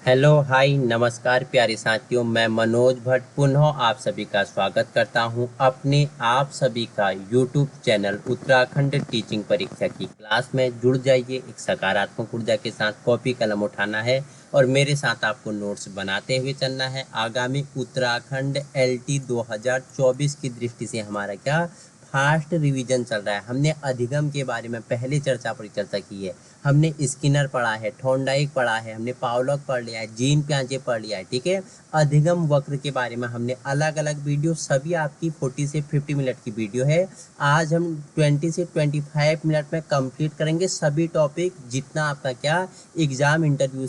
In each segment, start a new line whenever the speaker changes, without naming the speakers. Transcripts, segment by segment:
Hello hi नमस्कार प्यारे साथियों, मैं मनोज भट्ट पुनः आप सभी का स्वागत करता हूं अपने आप सभी का यूट्यूब चैनल उत्तराखंड टीचिंग परीक्षा की क्लास में। जुड़ जाइए, एक सकारात्मक ऊर्जा के साथ कॉपी कलम उठाना है और मेरे साथ आपको नोट्स बनाते हुए चलना है। आगामी उत्तराखंड LT 2024 की दृष्टि से हमारा क्या फास्ट रिवीजन चल रहा है। हमने अधिगम के बारे में पहले चर्चा की है। हमने स्किनर पढ़ा है, थॉर्नडाइक पढ़ा है, हमने पावलॉक पढ़ लिया है, जीन पियाजे पढ़ लिया है। ठीक है, अधिगम वक्र के बारे में हमने अलग अलग वीडियो, सभी आपकी 40 से 50 मिनट की वीडियो है। आज हम 20 से 25 मिनट में कंप्लीट करेंगे सभी टॉपिक। जितना आपका क्या एग्जाम इंटरव्यू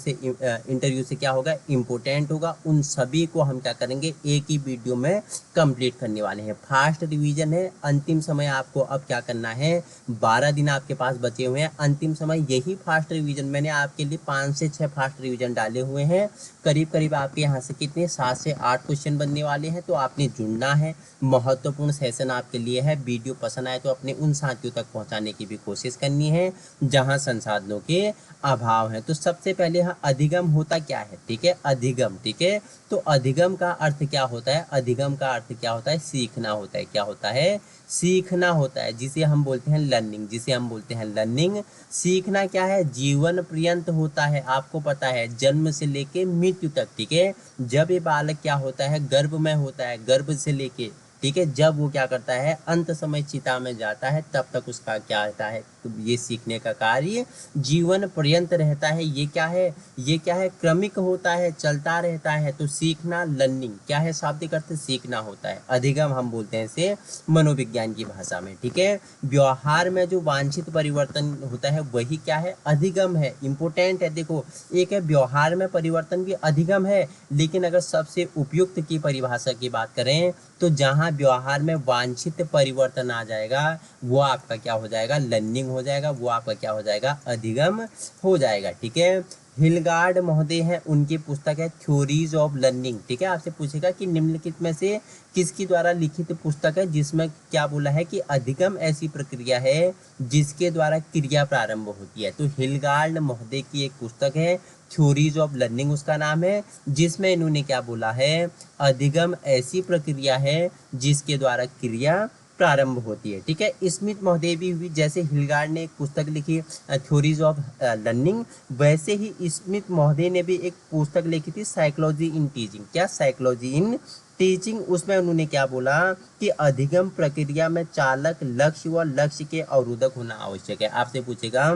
से क्या होगा, इम्पोर्टेंट होगा, उन सभी को हम क्या करेंगे, एक ही वीडियो में कंप्लीट करने वाले हैं। फास्ट रिवीजन है, अंतिम समय आपको अब क्या करना है, 12 दिन आपके पास बचे हुए हैं। अंतिम समय यही फास्ट रिवीजन, मैंने आपके लिए 5 से 6 फास्ट रिवीजन डाले हुए हैं। करीब करीब आपके यहाँ से कितने 7 से 8 क्वेश्चन बनने वाले हैं, तो आपने जुड़ना है। महत्वपूर्ण सेशन आपके लिए है। वीडियो पसंद आए तो अपने उन साथियों तक पहुँचाने की भी कोशिश करनी है जहाँ संसाधनों के अभाव है। तो सबसे पहले यहाँ अधिगम होता क्या है, ठीक है, अधिगम, ठीक है। तो अधिगम का अर्थ क्या होता है, अधिगम का अर्थ क्या होता है, सीखना होता है। क्या होता है, सीखना होता है, जिसे हम बोलते हैं लर्निंग, जिसे हम बोलते हैं लर्निंग। सीखना क्या है, जीवन पर्यंत होता है। आपको पता है जन्म से लेके मृत्यु तक, ठीक है। जब ये बालक क्या होता है, गर्भ में होता है, गर्भ से लेके, ठीक है, जब वो क्या करता है, अंत समय चिता में जाता है, तब तक उसका क्या रहता है, तो ये सीखने का कार्य जीवन पर्यंत रहता है। ये क्या है, ये क्या है, क्रमिक होता है, चलता रहता है। तो सीखना लर्निंग क्या है, शाब्दिक अर्थ सीखना होता है। अधिगम हम बोलते हैं इसे मनोविज्ञान की भाषा में, ठीक है। व्यवहार में जो वांछित परिवर्तन होता है वही क्या है, अधिगम है। इंपॉर्टेंट है, देखो, एक है व्यवहार में परिवर्तन भी अधिगम है, लेकिन अगर सबसे उपयुक्त की परिभाषा की बात करें तो जहाँ व्यवहार में वांछित परिवर्तन आ जाएगा वो आपका क्या हो जाएगा, लर्निंग हो जाएगा, वो आपका क्या हो जाएगा, अधिगम हो जाएगा, ठीक है। हिलगार्ड महोदय हैं, उनकी पुस्तक है थ्योरीज ऑफ लर्निंग, ठीक है। आपसे पूछेगा कि निम्नलिखित में से किसकी द्वारा लिखित पुस्तक है जिसमें क्या बोला है कि अधिगम ऐसी प्रक्रिया है जिसके द्वारा क्रिया प्रारंभ होती है। तो हिलगार्ड महोदय की एक पुस्तक है थ्योरीज ऑफ लर्निंग, उसका नाम है, जिसमें इन्होंने क्या बोला है, अधिगम ऐसी प्रक्रिया है जिसके द्वारा क्रिया प्रारंभ होती है, ठीक है। स्मिथ महोदय भी हुई, जैसे हिलगार्ड ने एक पुस्तक लिखी थ्योरीज ऑफ लर्निंग, वैसे ही स्मिथ महोदय ने भी एक पुस्तक लिखी थी साइकोलॉजी इन टीचिंग। क्या, साइकोलॉजी इन टीचिंग। उसमें उन्होंने क्या बोला कि अधिगम प्रक्रिया में चालक, लक्ष्य व लक्ष्य के अवरोधक होना आवश्यक है। आपसे पूछेगा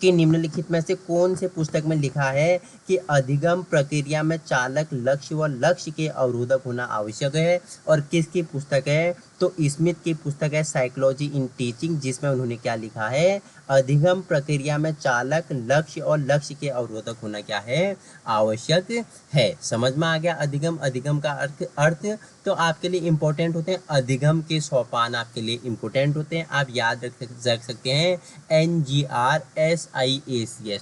कि निम्नलिखित में से कौन से पुस्तक में लिखा है कि अधिगम प्रक्रिया में चालक, लक्ष्य व लक्ष्य के अवरोधक होना आवश्यक है, और किसकी पुस्तक है, तो स्मिथ की पुस्तक है साइकोलॉजी इन टीचिंग, जिसमें उन्होंने क्या लिखा है, अधिगम प्रक्रिया में चालक, लक्ष्य और लक्ष्य के अवरोधक होना क्या है, आवश्यक है। समझ में आ गया अधिगम, अधिगम का अर्थ तो आपके लिए इंपॉर्टेंट होते हैं, अधिगम के सोपान आपके लिए इंपॉर्टेंट होते हैं। आप याद रख सकते हैं NGRSIACS,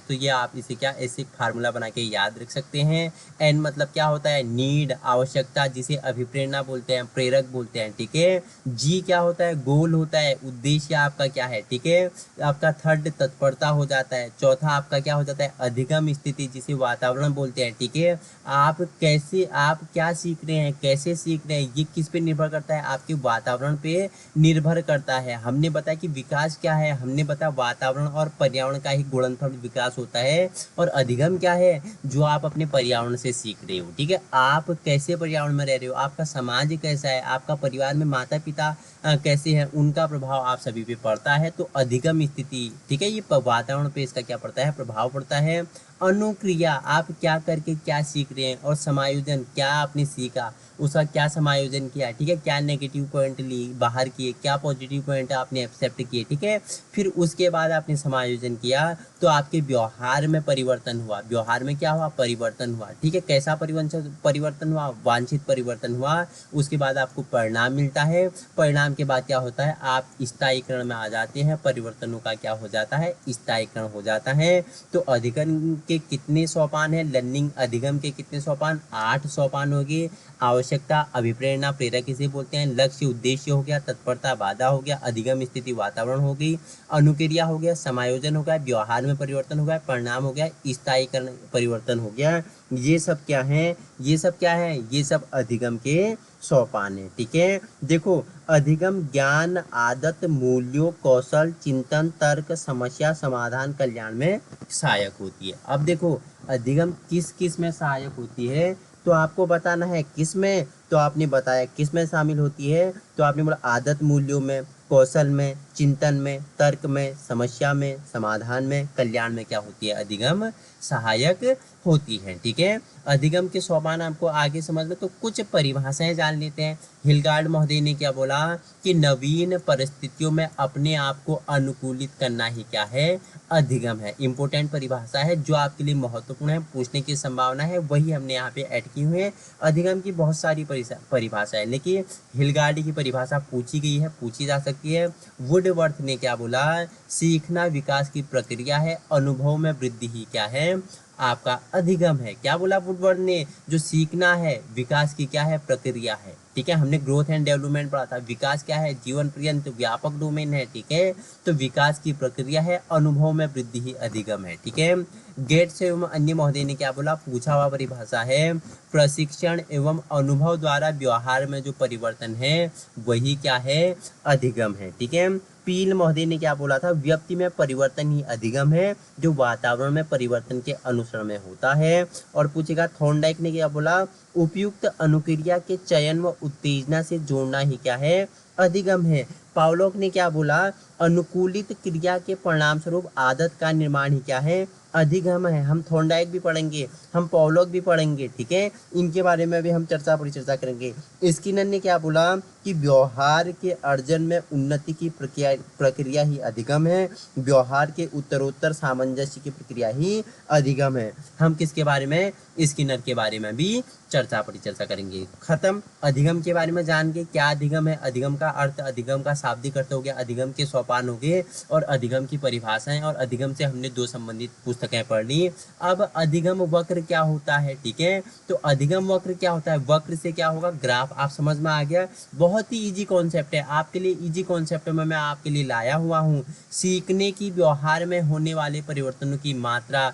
तो ये आप इसे क्या ऐसे फार्मूला बना के याद रख सकते हैं। एन मतलब क्या होता है, नीड, आवश्यकता, जिसे अभिप्रेरणा बोलते हैं, प्रेरक बोलते हैं, ठीक है। जी क्या होता है, गोल होता है, उद्देश्य आपका क्या है, ठीक है। आपका थर्ड तत्परता हो जाता है। चौथा आपका क्या हो जाता है, अधिगम स्थिति, जिसे वातावरण बोलते हैं, ठीक है। आप कैसे, आप क्या सीख रहे हैं, कैसे सीख रहे हैं, ये किस पे निर्भर करता है, आपके वातावरण पे निर्भर करता है। हमने बताया कि विकास क्या है, हमने बताया वातावरण और पर्यावरण का ही गुणनफल विकास होता है। और अधिगम क्या है, जो आप अपने पर्यावरण से सीख रहे हो, ठीक है। आप कैसे पर्यावरण में रह रहे हो, आपका समाज कैसा है, आपका परिवार में माता पिता कैसे हैं, उनका प्रभाव आप सभी पे पड़ता है। तो अधिगम स्थिति, ठीक है, ये वातावरण पे इसका क्या पड़ता है, प्रभाव पड़ता है। अनुक्रिया, आप क्या करके क्या सीख रहे हैं, और समायोजन, क्या आपने सीखा, उसका क्या समायोजन किया, ठीक है, क्या नेगेटिव पॉइंट ली बाहर किए, क्या पॉजिटिव पॉइंट आपने एक्सेप्ट किए, ठीक है। फिर उसके बाद आपने समायोजन किया तो आपके व्यवहार में परिवर्तन हुआ, व्यवहार में क्या हुआ, परिवर्तन हुआ, ठीक है। कैसा परिवर्तन हुआ, वांछित परिवर्तन हुआ। उसके बाद आपको परिणाम मिलता है, परिणाम के बाद क्या होता है, आप स्थायीकरण में आ जाते हैं, परिवर्तनों का क्या हो जाता है, स्थायीकरण हो जाता है। तो अधिगम के कितने सोपान है, लर्निंग अधिगम के कितने सोपान, 8 सोपान हो गए। आवश्यकता, अभिप्रेरणा, प्रेरक इसे बोलते हैं। लक्ष्य, उद्देश्य हो गया। तत्परता, बाधा हो गया। अधिगम स्थिति, वातावरण हो गई। अनुक्रिया हो गया, समायोजन हो गया, व्यवहार में परिवर्तन हो गया, परिणाम हो गया, स्थायीकरण परिवर्तन हो गया। ये सब क्या है, ये सब क्या है, ये सब अधिगम के सोपान है। ठीक है, देखो अधिगम ज्ञान, आदत, मूल्यों, कौशल, चिंतन, तर्क, समस्या समाधान, कल्याण में सहायक होती है। अब देखो अधिगम किस किस में सहायक होती है, तो आपको बताना है किस में, तो आपने बताया किस में शामिल होती है, तो आपने बोला आदत मूल्यों में, कौशल में, चिंतन में, तर्क में, समस्या में, समाधान में, कल्याण में क्या होती है, अधिगम सहायक होती है। ठीक है, अधिगम के सोपान आपको आगे समझ लो, तो कुछ परिभाषाएं जान लेते हैं। हिलगार्ड महोदय ने क्या बोला कि नवीन परिस्थितियों में अपने आप को अनुकूलित करना ही क्या है, अधिगम है। इंपॉर्टेंट परिभाषा है जो आपके लिए महत्वपूर्ण है, पूछने की संभावना है, वही हमने यहाँ पे ऐड की हुई है। अधिगम की बहुत सारी परिभाषा है, लेकिन हिलगार्ड की परिभाषा पूछी गई है, पूछी जा सकती है। वुडवर्थ ने क्या बोला, सीखना विकास की प्रक्रिया है, अनुभव में वृद्धि ही क्या है, आपका अधिगम है। क्या बोला वुडवर्थ ने, जो सीखना है विकास की क्या है, प्रक्रिया है। ठीक है, हमने ग्रोथ एंड डेवलपमेंट पढ़ा था। विकास क्या है, जीवन पर्यंत व्यापक डोमेन है। ठीक है, तो विकास की प्रक्रिया है, अनुभव में वृद्धि ही अधिगम है। ठीक है, गेट्स एवं अन्य महोदय ने क्या बोला, पूछा हुआ परिभाषा है, प्रशिक्षण एवं अनुभव द्वारा व्यवहार में जो परिवर्तन है वही क्या है, अधिगम है। ठीक है, पील महोदय ने क्या बोला था, व्यक्ति में परिवर्तन ही अधिगम है, जो वातावरण में परिवर्तन के अनुसरण में होता है। और पूछेगा थॉर्नडाइक ने क्या बोला, उपयुक्त अनुक्रिया के चयन व उत्तेजना से जोड़ना ही क्या है, अधिगम है। पावलोक ने क्या बोला, अनुकूलित क्रिया के परिणाम स्वरूप आदत का निर्माण ही क्या है, अधिगम है। हम थॉर्नडाइक भी पढ़ेंगे, हम पावलोक भी पढ़ेंगे। ठीक है, इनके बारे में भी हम परिचर्चा करेंगे। स्किनर ने क्या बोला कि व्यवहार के अर्जन में उन्नति की प्रक्रिया ही अधिगम है, व्यवहार के उत्तरोत्तर सामंजस्य की प्रक्रिया ही अधिगम है। हम किसके बारे में, स्किनर के बारे में भी परिचर्चा करेंगे। खत्म, अधिगम के बारे में जान के क्या अधिगम है, अधिगम का अर्थ, अधिगम का शाब्दिक अर्थ हो गया, अधिगम के सोपान हो गए, और अधिगम की परिभाषाएं, और अधिगम से हमने 2 संबंधित पुस्तकें पढ़ ली। अब अधिगम वक्र क्या होता है, ठीक है, तो अधिगम वक्र क्या होता है, वक्र से क्या होगा, ग्राफ। आप समझ में आ गया, बहुत ही इजी कॉन्सेप्ट है, आपके लिए इजी कॉन्सेप्ट में मैं आपके लिए लाया हुआ हूँ। सीखने की व्यवहार में होने वाले परिवर्तनों की मात्रा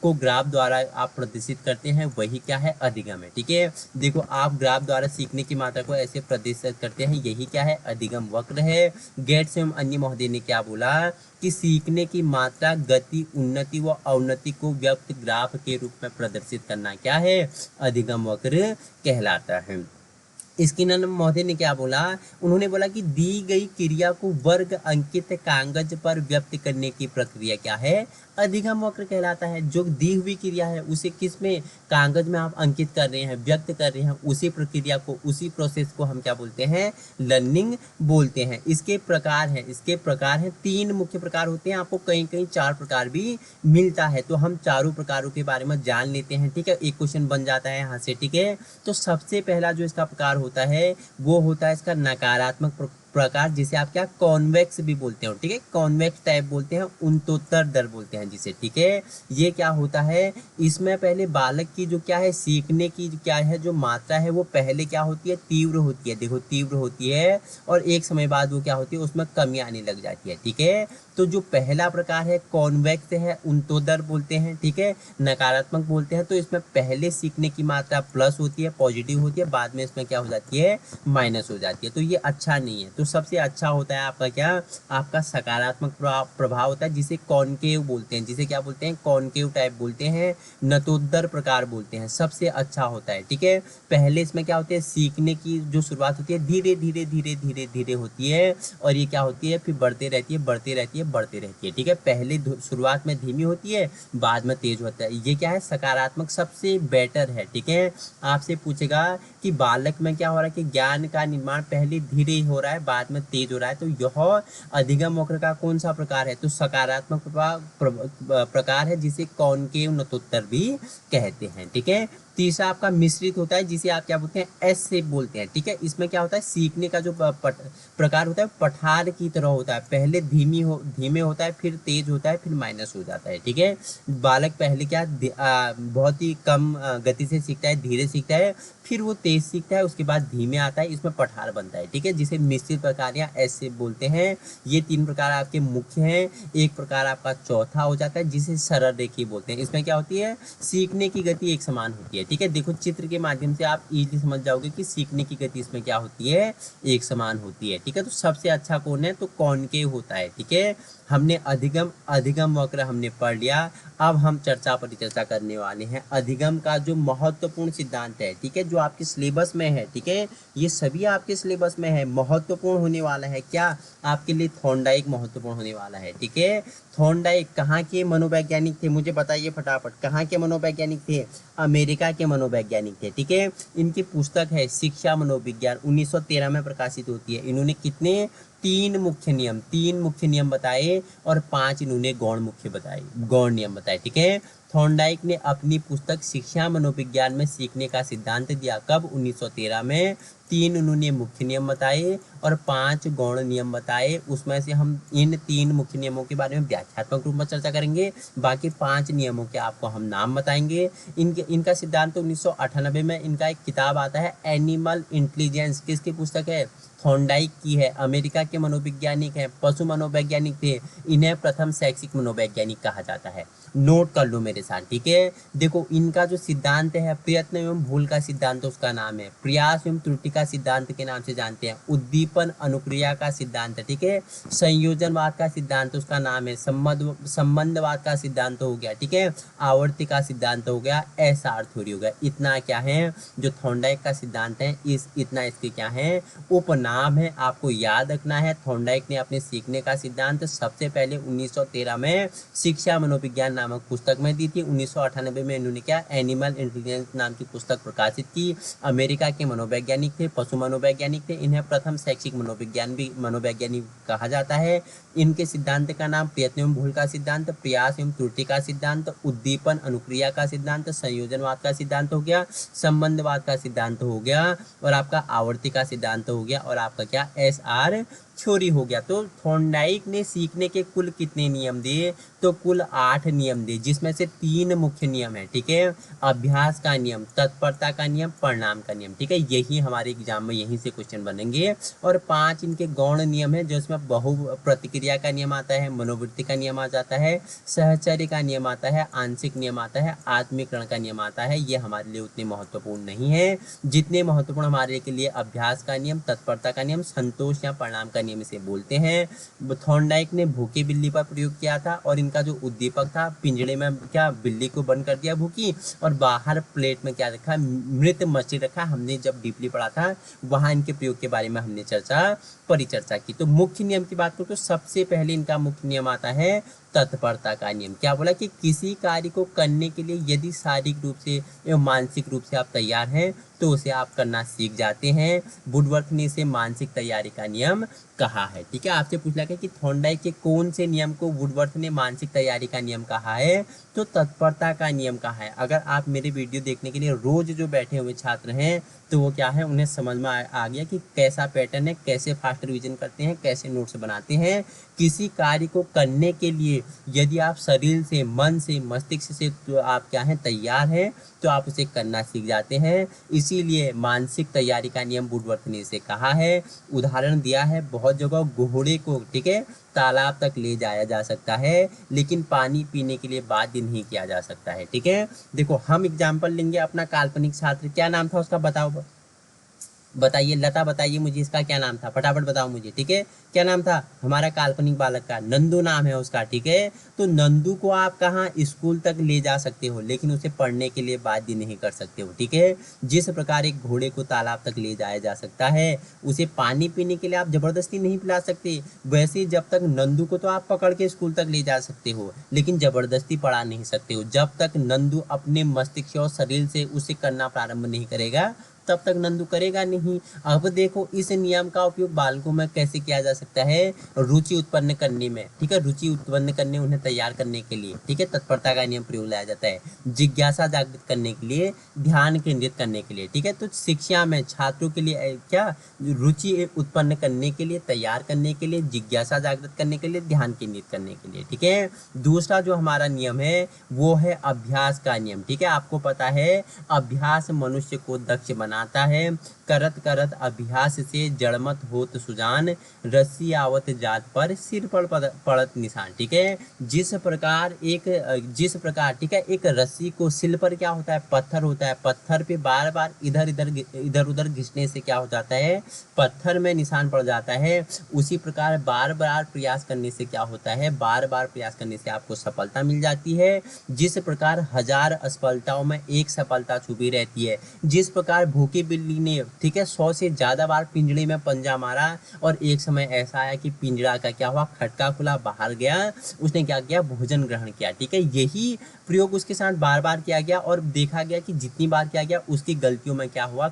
को ग्राफ द्वारा आप प्रदर्शित करते हैं, वही क्या है, अधिगम है। ठीक है, देखो आप ग्राफ द्वारा सीखने की मात्रा को ऐसे प्रदर्शित करते हैं, यही क्या है, अधिगम वक्र है। गेट्स एवं अन्य महोदय ने क्या बोला कि सीखने की मात्रा, गति, उन्नति व अवनति को व्यक्त ग्राफ के रूप में प्रदर्शित करना क्या है, अधिगम वक्र कहलाता है। स्किनर महोदय ने क्या बोला, उन्होंने बोला कि दी गई क्रिया को वर्ग अंकित कागज पर व्यक्त करने की प्रक्रिया क्या है, अधिगम वक्र कहलाता है। जो दी हुई क्रिया है उसे किस में, कागज में आप अंकित कर रहे हैं, व्यक्त कर रहे हैं, उसी प्रक्रिया को, उसी प्रोसेस को हम क्या बोलते हैं, लर्निंग बोलते हैं। इसके प्रकार है, इसके प्रकार है, 3 मुख्य प्रकार होते हैं, आपको कहीं कहीं 4 प्रकार भी मिलता है, तो हम चारों प्रकारों के बारे में जान लेते हैं। ठीक है, एक क्वेश्चन बन जाता है यहाँ से। ठीक है, तो सबसे पहला जो इसका प्रकार होता है वो होता है इसका नकारात्मक प्रकार, जिसे आप क्या, कॉन्वेक्स भी बोलते हो। ठीक है, कॉन्वेक्स टाइप बोलते हैं, उन्नतोत्तर दर बोलते हैं जिसे। ठीक है, ये क्या होता है, इसमें पहले बालक की जो क्या है, सीखने की क्या है, जो मात्रा है वो पहले क्या होती है, तीव्र होती है। देखो तीव्र होती है, और एक समय बाद वो क्या होती है, उसमें कमी आने लग जाती है। ठीक है, तो जो पहला प्रकार है कॉन्वेक्स है, उन्नतोत्तर बोलते हैं। ठीक है, नकारात्मक बोलते हैं, तो इसमें पहले सीखने की मात्रा प्लस होती है, पॉजिटिव होती है, बाद में इसमें क्या हो जाती है, माइनस हो जाती है। तो ये अच्छा नहीं है। तो सबसे अच्छा होता है आपका क्या, आपका सकारात्मक प्रभाव होता है, जिसे कॉनकेव बोलते हैं, जिसे क्या बोलते हैं, कॉनकेव टाइप बोलते हैं, नतोत्तर प्रकार बोलते हैं, सबसे अच्छा होता है। ठीक है, पहले इसमें क्या होती है, सीखने की जो शुरुआत होती है धीरे धीरे धीरे धीरे धीरे होती है, और ये क्या होती है, फिर बढ़ते रहती है, बढ़ते रहती है, बढ़ते रहती है। ठीक है, पहले शुरुआत में धीमी होती है, बाद में तेज होता है, ये क्या है, सकारात्मक सबसे बेटर है। ठीक है, आपसे पूछेगा कि बालक में क्या हो रहा है, कि ज्ञान का निर्माण पहले धीरे हो रहा है, बाद में तेज हो रहा है, तो यह अधिगम वक्र का कौन सा प्रकार है? तो सकारात्मक प्रकार है, जिसे कॉनकेव नतोत्तर भी कहते हैं। ठीक है। तीसरा आपका मिश्रित होता है, जिसे आप क्या बोलते हैं? एस शेप बोलते हैं। ठीक है। इसमें क्या होता है? सीखने का जो प्रकार होता है पठार की तरह होता है, पहले धीमे होता है, फिर तेज होता है, फिर माइनस हो जाता है। ठीक है। बालक पहले क्या बहुत ही कम गति से सीखता है, धीरे सीखता है, फिर वो तेज सीखता है, उसके बाद धीमे आता है, इसमें पठार बनता है। ठीक है। जिसे मिश्रित प्रकार या एस शेप बोलते हैं। ये 3 प्रकार आपके मुख्य हैं। एक प्रकार आपका चौथा हो जाता है, जिसे सरल रेखीय बोलते हैं। इसमें क्या होती है? सीखने की गति एक समान होती है। ठीक है। देखो चित्र के माध्यम से आप इजीली समझ जाओगे कि सीखने की गति इसमें क्या होती है? एक समान होती है। ठीक है। तो सबसे अच्छा कौन है? तो कॉनकेव होता है। ठीक है। हमने अधिगम वक्र हमने पढ़ लिया। अब हम परिचर्चा करने वाले हैं अधिगम का जो महत्वपूर्ण सिद्धांत है। ठीक है। जो आपके सिलेबस में है। ठीक है। ये सभी आपके सिलेबस में है, महत्वपूर्ण होने वाला है। क्या आपके लिए? थॉर्नडाइक महत्वपूर्ण होने वाला है। ठीक है। थॉर्नडाइक कहाँ के मनोवैज्ञानिक थे? मुझे बताइए फटाफट, कहाँ के मनोवैज्ञानिक थे? अमेरिका के मनोवैज्ञानिक थे। ठीक है। इनकी पुस्तक है शिक्षा मनोविज्ञान, 1913 में प्रकाशित होती है। इन्होंने कितने? 3 मुख्य नियम बताए और 5 इन्होंने गौण नियम बताए। ठीक है। थॉर्नडाइक ने अपनी पुस्तक शिक्षा मनोविज्ञान में सीखने का सिद्धांत दिया। कब? 1913 में। 3 उन्होंने मुख्य नियम बताए और 5 गौण नियम बताए। उसमें से हम इन 3 मुख्य नियमों के बारे में व्याख्यात्मक रूप में चर्चा करेंगे। बाकी 5 नियमों के आपको हम नाम बताएंगे। इनका सिद्धांत 1998 में इनका एक किताब आता है एनिमल इंटेलिजेंस। किसकी पुस्तक है? थॉर्नडाइक की है। अमेरिका के मनोवैज्ञानिक हैं, पशु मनोवैज्ञानिक थे। इन्हें प्रथम शैक्षिक मनोवैज्ञानिक कहा जाता है। नोट कर लो मेरे साथ। ठीक है। देखो इनका जो सिद्धांत है प्रयत्न एवं भूल का सिद्धांत उसका नाम है। प्रयास एवं त्रुटि का सिद्धांत के नाम से जानते हैं। उद्दीपन अनुक्रिया का सिद्धांत है। ठीक है। संयोजनवाद का सिद्धांत उसका नाम है। संबंधवाद का सिद्धांत हो गया। ठीक है। आवर्ती का सिद्धांत हो गया। एसआर थ्योरी हो गया। इतना क्या है जो थॉर्नडाइक का सिद्धांत है, इतना इसके क्या है? उपनाम है। आपको याद रखना है थॉर्नडाइक ने अपने सीखने का सिद्धांत सबसे पहले 1913 में शिक्षा मनोविज्ञान नामक पुस्तक में दी थी। 1998 में इन्होंने क्या? एनिमल इंटेलिजेंस नाम की पुस्तक प्रकाशित की। अमेरिका के मनोवैज्ञानिक थे, पशु मनोवैज्ञानिक थे। इन्हें प्रथम शैक्षिक मनोवैज्ञानिक कहा जाता है। इनके सिद्धांत का नाम प्रयत्न एवं भूल का सिद्धांत, प्रयास एवं त्रुटि का सिद्धांत, उद्दीपन अनुक्रिया का सिद्धांत, संयोजनवाद का सिद्धांत हो गया, संबंधवाद का सिद्धांत हो गया और आपका आवर्ती का सिद्धांत हो गया और आपका क्या? एसआर थ्योरी हो गया। तो थॉर्नडाइक ने सीखने के कुल कितने नियम दिए? तो कुल 8 नियम दिए, जिसमें से 3 मुख्य नियम है। ठीक है। अभ्यास का नियम, तत्परता का नियम, परिणाम का नियम। ठीक है। यही हमारे एग्जाम में यहीं से क्वेश्चन बनेंगे। और 5 इनके गौण नियम है, जो इसमें बहु प्रतिक्रिया का नियम आता है, मनोवृत्ति का नियम आ जाता है, सहचर्य का नियम आता है, आंशिक नियम आता है, आत्मीकरण का नियम आता है। ये हमारे लिए उतने महत्वपूर्ण नहीं है जितने महत्वपूर्ण हमारे के लिए अभ्यास का नियम, तत्परता का नियम, संतोष या परिणाम का नियम इसे बोलते हैं। थॉर्नडाइक ने भूखी बिल्ली पर प्रयोग किया था और इनका जो उद्दीपक था, पिंजड़े में क्या बिल्ली को बंद कर दिया भूखी और बाहर प्लेट में क्या रखा? मृत मछली रखा। हमने जब डीपली पढ़ा था वहां इनके प्रयोग के बारे में हमने परिचर्चा की। तो मुख्य नियम की बात करूं तो सबसे पहले इनका मुख्य नियम आता है तत्परता का नियम। क्या बोला? कि किसी कार्य को करने के लिए यदि शारीरिक रूप से एवं मानसिक रूप से आप तैयार हैं तो उसे आप करना सीख जाते हैं। वुडवर्थ ने इसे मानसिक तैयारी का नियम कहा है। ठीक है। आपसे पूछा गया कि थॉर्नडाइक के कौन से नियम को वुडवर्थ ने मानसिक तैयारी का नियम कहा है? तो तत्परता का नियम कहा है। अगर आप मेरे वीडियो देखने के लिए रोज जो बैठे हुए छात्र हैं तो वो क्या है, उन्हें समझ में आ गया कि कैसा पैटर्न है, कैसे फास्ट रिवीजन करते हैं, कैसे नोट्स बनाते हैं। किसी कार्य को करने के लिए यदि आप शरीर से, मन से, मस्तिष्क से तो आप क्या हैं? तैयार हैं, तो आप उसे करना सीख जाते हैं। इसीलिए मानसिक तैयारी का नियम वुडवर्थ ने इसे कहा है। उदाहरण दिया है बहुत जगह, घोड़े को, ठीक है, तालाब तक ले जाया जा सकता है लेकिन पानी पीने के लिए बाध्य नहीं किया जा सकता है। ठीक है। देखो हम एग्जाम्पल लेंगे अपना काल्पनिक छात्र, क्या नाम था उसका? बताइए लता, बताइए मुझे इसका क्या नाम था, फटाफट बताओ मुझे। ठीक है। क्या नाम था हमारा काल्पनिक बालक का? नंदू नाम है उसका। ठीक है। तो नंदू को आप कहाँ? स्कूल तक ले जा सकते हो लेकिन उसे पढ़ने के लिए बाध्य नहीं कर सकते हो। ठीक है। जिस प्रकार एक घोड़े को तालाब तक ले जाया जा सकता है, उसे पानी पीने के लिए आप जबरदस्ती नहीं पिला सकते, वैसे जब तक नंदू को तो आप पकड़ के स्कूल तक ले जा सकते हो लेकिन जबरदस्ती पढ़ा नहीं सकते हो। जब तक नंदू अपने मस्तिष्क और शरीर से उसे करना प्रारंभ नहीं करेगा तब तक नंदू करेगा नहीं। अब देखो इस नियम का उपयोग बालकों में कैसे किया जा सकता है, रुचि उत्पन्न करने में, ठीक है, रुचि उत्पन्न करने, उन्हें तैयार करने के लिए, ठीक है, तत्परता का नियम प्रयोग लाया जाता है, जिज्ञासा जागृत करने के लिए, ध्यान केंद्रित करने के लिए, ठीक है। तो शिक्षा में छात्रों के लिए क्या, रुचि उत्पन्न करने के लिए, तैयार करने के लिए, जिज्ञासा जागृत करने के लिए, ध्यान केंद्रित करने के लिए, ठीक है। दूसरा जो हमारा नियम है वो है अभ्यास का नियम, ठीक है। आपको पता है अभ्यास मनुष्य को दक्ष बनाता है, करत करत अभ्यास से जड़मत होत सुजान, रस्सी आवत जात पर सिर पर पड़त निशान, ठीक है। जिस प्रकार ठीक है, एक रस्सी को सिल पर क्या होता है, पत्थर होता है, पत्थर पे बार बार इधर उधर घिसने से क्या हो जाता है, पत्थर में निशान पड़ जाता है। उसी प्रकार बार बार प्रयास करने से क्या होता है, बार बार प्रयास करने से आपको सफलता मिल जाती है। जिस प्रकार 1000 असफलताओं में एक सफलता छुपी रहती है, जिस प्रकार भूखी बिल्ली ने, ठीक है, 100 से ज्यादा बार पिंजड़े में पंजा मारा और एक समय ऐसा आया कि पिंजड़ा का क्या हुआ, खटका खुला, बाहर गया, उसने क्या किया, भोजन ग्रहण किया, ठीक है। यही प्रयोग उसके साथ बार बार किया गया और देखा गया कि जितनी बार किया गया उसकी गलतियों में क्या हुआ,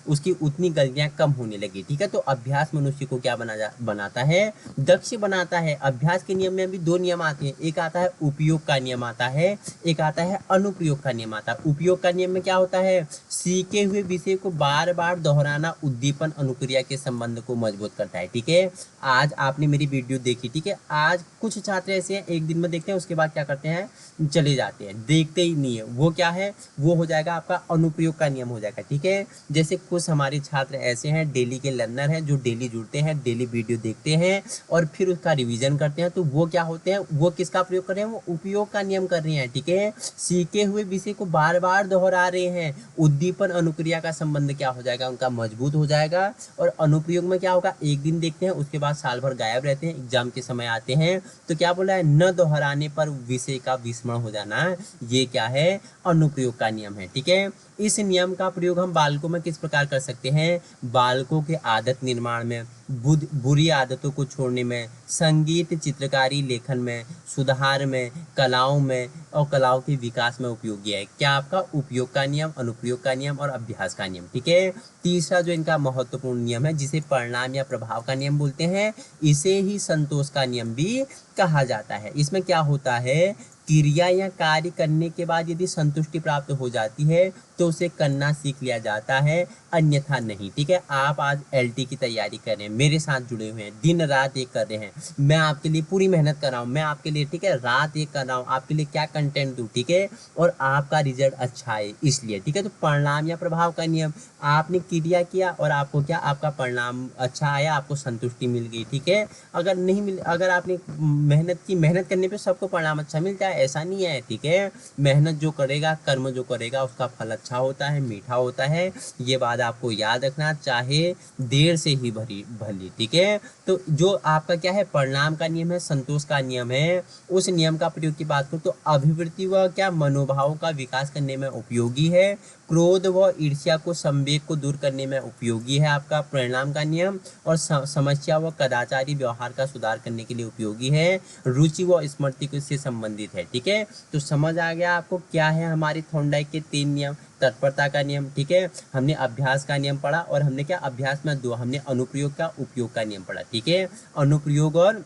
उसकी उतनी गलतियां कम होने लगी, ठीक है। तो अभ्यास मनुष्य को क्या बनाता है, दक्ष बनाता है। अभ्यास के नियम में भी दो नियम आते हैं, एक आता है उपयोग का नियम आता है, एक आता है अनुप्रयोग का नियम आता है। उपयोग का नियम में क्या होता है, सीखे हुए विषय को बार बार दोहराना उद्दीपन अनुक्रिया के संबंध को मजबूत करता है, ठीक है। आज आपने मेरी वीडियो देखी, ठीक है, आज कुछ छात्र ऐसे हैं एक दिन में देखते हैं उसके बाद क्या करते हैं, चले जाते हैं, देखते ही नहीं है, वो क्या है, वो हो जाएगा आपका अनुप्रयोग का नियम हो जाएगा, ठीक है। जैसे कुछ हमारे छात्र ऐसे हैं डेली के लर्नर हैं जो डेली जुड़ते हैं, डेली वीडियो देखते हैं और फिर उसका रिवीजन करते हैं, तो वो क्या होते हैं, वो किसका प्रयोग कर रहे हैं, वो उपयोग का नियम कर रहे हैं, ठीक है। सीखे हुए विषय को बार बार दोहरा रहे हैं, उद्दीपन अनुक्रिया का संबंध क्या हो जाएगा, उनका मजबूत हो जाएगा। और अनुप्रयोग में क्या होगा, एक दिन देखते हैं उसके बाद साल भर गायब रहते हैं, एग्जाम के समय आते हैं तो क्या बोला है, न दोहराने पर विषय का विस्मरण हो जाना, ये क्या है, अनुप्रयोग का नियम है, ठीक है। इस नियम का प्रयोग हम बालकों में किस प्रकार कर सकते हैं, बालकों के आदत निर्माण में, बुरी आदतों को छोड़ने में, संगीत, चित्रकारी, लेखन में, सुधार में, कलाओं में और कलाओं के विकास में उपयोगी है। क्या आपका उपयोग का नियम, अनुप्रयोग का नियम और अभ्यास का नियम, ठीक है। तीसरा जो इनका महत्वपूर्ण नियम है जिसे परिणाम या प्रभाव का नियम बोलते हैं, इसे ही संतोष का नियम भी कहा जाता है। इसमें क्या होता है, क्रिया या कार्य करने के बाद यदि संतुष्टि प्राप्त हो जाती है तो उसे करना सीख लिया जाता है, अन्यथा नहीं, ठीक है। आप आज एलटी की तैयारी कर रहे हैं, मेरे साथ जुड़े हुए हैं, दिन रात एक कर रहे हैं, मैं आपके लिए पूरी मेहनत कर रहा हूँ, मैं आपके लिए, ठीक है, रात एक कर रहा हूँ, आपके लिए क्या कंटेंट दूँ, ठीक है, और आपका रिजल्ट अच्छा है इसलिए, ठीक है। तो परिणाम या प्रभाव का नियम, आपने क्रिया किया और आपको क्या, आपका परिणाम अच्छा आया, आपको संतुष्टि मिल गई, ठीक है। अगर नहीं मिल, अगर आपने मेहनत की, मेहनत करने पे सबको परिणाम अच्छा मिलता है ऐसा नहीं है, ठीक है। मेहनत जो करेगा, कर्म जो करेगा उसका फल अच्छा होता है, मीठा होता है, ये बात आपको याद रखना, चाहे देर से ही भली, ठीक है। तो जो आपका क्या है, परिणाम का नियम है, संतोष का नियम है, उस नियम का प्रयोग की बात करूं तो अभिवृत्ति व क्या मनोभाव का विकास करने में उपयोगी है, क्रोध व ईर्ष्या को, संवेग को दूर करने में उपयोगी है आपका परिणाम का नियम, और समस्या व कदाचारी व्यवहार का सुधार करने के लिए उपयोगी है, रुचि व स्मृति से संबंधित है, ठीक है। तो समझ आ गया आपको क्या है हमारी थॉर्नडाइक के 3 नियम, तत्परता का नियम, ठीक है, हमने अभ्यास का नियम पढ़ा और हमने क्या, अभ्यास में 2 हमने अनुप्रयोग का, उपयोग का नियम पढ़ा, ठीक है। अनुप्रयोग और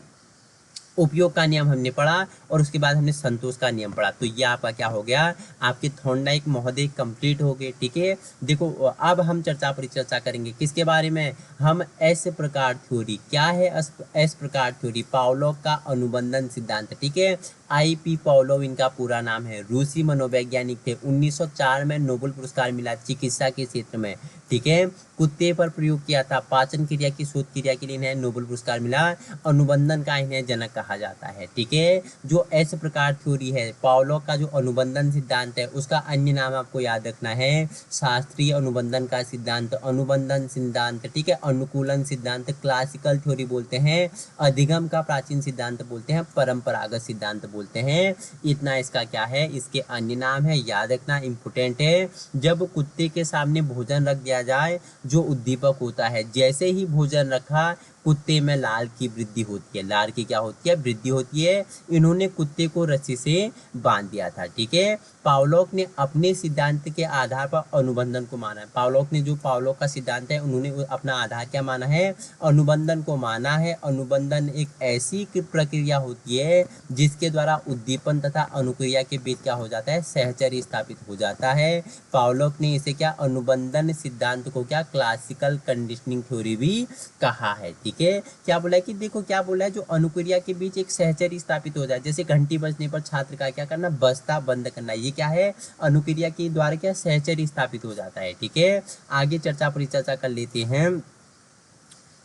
उपयोग का नियम हमने पढ़ा और उसके बाद हमने संतोष का नियम पढ़ा। तो ये आपका क्या हो गया, आपके थॉर्नडाइक महोदय कंप्लीट हो गए, ठीक है। देखो अब हम परिचर्चा करेंगे किसके बारे में, हम एस प्रकार थ्योरी, क्या है एस प्रकार थ्योरी, पावलोव का अनुबंधन सिद्धांत, ठीक है। IP पावलोव इनका पूरा नाम है, रूसी मनोवैज्ञानिक थे, 1904 में नोबेल पुरस्कार मिला चिकित्सा के क्षेत्र में, ठीक है। कुत्ते पर प्रयोग किया था, पाचन क्रिया की शोध क्रिया के लिए इन्हें नोबेल पुरस्कार मिला, अनुबंधन का इन्हें जनक कहा जाता है, ठीक है। जो एस प्रकार थ्योरी है, पावलोव का जो अनुबंधन सिद्धांत है उसका अन्य नाम आपको याद रखना है, शास्त्रीय अनुबंधन का सिद्धांत, अनुबंधन सिद्धांत, ठीक है, अनुकूलन सिद्धांत, क्लासिकल थ्योरी बोलते हैं, अधिगम का प्राचीन सिद्धांत बोलते हैं, परंपरागत सिद्धांत बोलते हैं। इतना इसका क्या है, इसके अन्य नाम है, याद रखना इंपोर्टेंट है। जब कुत्ते के सामने भोजन रख दिया जाए जो उद्दीपक होता है, जैसे ही भोजन रखा कुत्ते में लार की वृद्धि होती है। लार की क्या होती है? वृद्धि होती है। इन्होंने कुत्ते को रस्सी से बांध दिया था। ठीक है, पावलोव ने अपने सिद्धांत के आधार पर अनुबंधन को माना है। पावलोव का सिद्धांत है, उन्होंने अपना आधार क्या माना है? अनुबंधन को माना है। अनुबंधन एक ऐसी प्रक्रिया होती है जिसके द्वारा उद्दीपन तथा अनुक्रिया के बीच क्या हो जाता है? सहचर्य स्थापित हो जाता है। पावलोव ने इसे क्या अनुबंधन सिद्धांत को क्या क्लासिकल कंडीशनिंग थ्योरी भी कहा है। ठीक है, क्या बोला है कि देखो क्या बोला है, जो अनुक्रिया के बीच एक सहचर्य स्थापित हो जाए, जैसे घंटी बजने पर छात्र का क्या करना? बजता बंद करना। ये क्या है? अनुक्रिया के द्वारा क्या सहचर्य स्थापित हो जाता है। ठीक है, आगे परिचर्चा कर लेते हैं।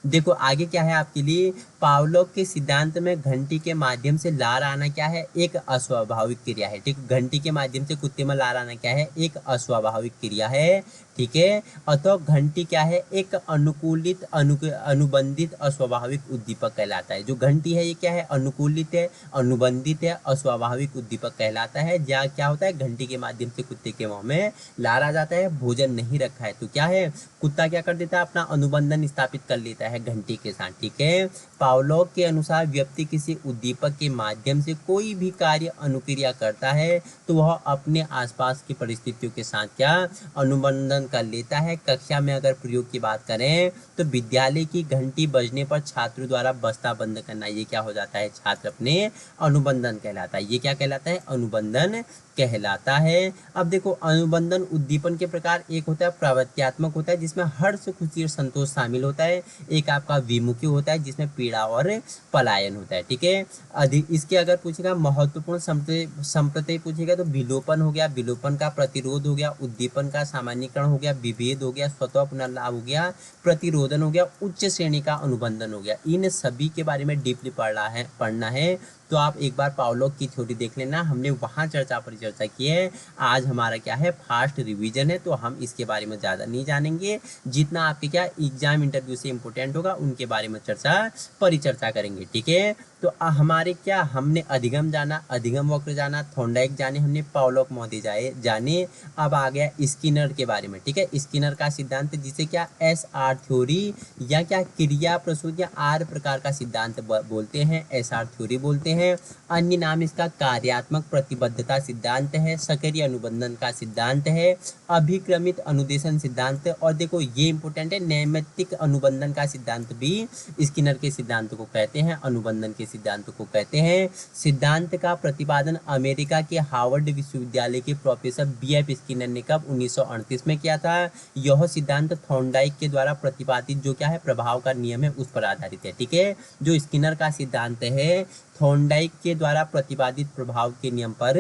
देखो आगे क्या है आपके लिए, पावलोव के सिद्धांत में घंटी के माध्यम से लार आना क्या है? एक अस्वाभाविक क्रिया है। ठीक, घंटी के माध्यम से कुत्ते में लार आना क्या है? एक अस्वाभाविक क्रिया है। ठीक है, अथवा घंटी क्या है? एक अनुकूलित अनुबंधित अस्वाभाविक उद्दीपक कहलाता है। जो घंटी है ये क्या है? अनुकूलित है, अनुबंधित है, अस्वाभाविक उद्दीपक कहलाता है। जहाँ क्या होता है? घंटी के माध्यम से कुत्ते के मुंह में लार आ जाता है, भोजन नहीं रखा है तो क्या है? कुत्ता क्या कर देता है? अपना अनुबंधन स्थापित कर लेता है घंटी के साथ। ठीक है, पावलोव के अनुसार व्यक्ति किसी उद्दीपक के माध्यम से कोई भी कार्य अनुक्रिया करता है तो वह अपने आसपास की परिस्थितियों के साथ क्या अनुबंधन कर लेता है। कक्षा में अगर प्रयोग की बात करें तो विद्यालय की घंटी बजने पर छात्रों द्वारा बजता बंद करना, ये क्या हो जाता है? छात्र अपने अनुबंधन कहलाता है। ये क्या कहलाता है? अनुबंधन कहलाता है। अब देखो अनुबंधन उद्दीपन के प्रकार, एक होता है प्रवृत्त्यात्मक होता है जिसमें हर्ष, खुशी और संतोष शामिल होता है। एक आपका विमुखी होता है जिसमें पीड़ा और पलायन होता है। ठीक है, इसके अगर पूछेगा महत्वपूर्ण संप्रत्यय पूछेगा तो विलोपन हो गया, विलोपन का प्रतिरोध हो गया, उद्दीपन का सामान्यीकरण हो गया, विभेद हो गया, स्वतः पुनर्लाभ हो गया, प्रतिरोधन हो गया, उच्च श्रेणी का अनुबंधन हो गया। इन सभी के बारे में डीपली पढ़ना है तो आप एक बार पावलोव की थ्योरी देख लेना, हमने वहाँ परिचर्चा की है। आज हमारा क्या है? फास्ट रिवीजन है तो हम इसके बारे में ज़्यादा नहीं जानेंगे। जितना आपके क्या एग्जाम इंटरव्यू से इम्पोर्टेंट होगा उनके बारे में परिचर्चा करेंगे। ठीक है, तो हमारे क्या हमने अधिगम जाना, अधिगम वक्र जाना, थॉर्नडाइक जाने, हमने पावलोव महोदय जाने। अब आ गया स्किनर के बारे में। ठीक है, स्किनर का सिद्धांत जिसे क्या SR थ्योरी या क्या क्रिया प्रसूत या R प्रकार का सिद्धांत बोलते हैं, SR थ्योरी बोलते हैं। अन्य नाम इसका कार्यात्मक प्रतिबद्धता सिद्धांत है, सक्रिय अनुबंधन का सिद्धांत है, अभिक्रमित अनुदेशन सिद्धांत, और देखो ये इंपॉर्टेंट है, नैमित्तिक अनुबंधन का सिद्धांत भी स्किनर के सिद्धांत को कहते हैं, अनुबंधन के सिद्धांत को कहते हैं। सिद्धांत का प्रतिपादन अमेरिका के हार्वर्ड विश्वविद्यालय के प्रोफेसर BF स्किनर ने कब 1938 में किया था। यह सिद्धांत थॉर्नडाइक के द्वारा प्रतिपादित जो क्या है प्रभाव का नियम है उस पर आधारित है। ठीक है, जो स्किनर का सिद्धांत है थॉर्नडाइक के द्वारा प्रतिपादित प्रभाव के नियम पर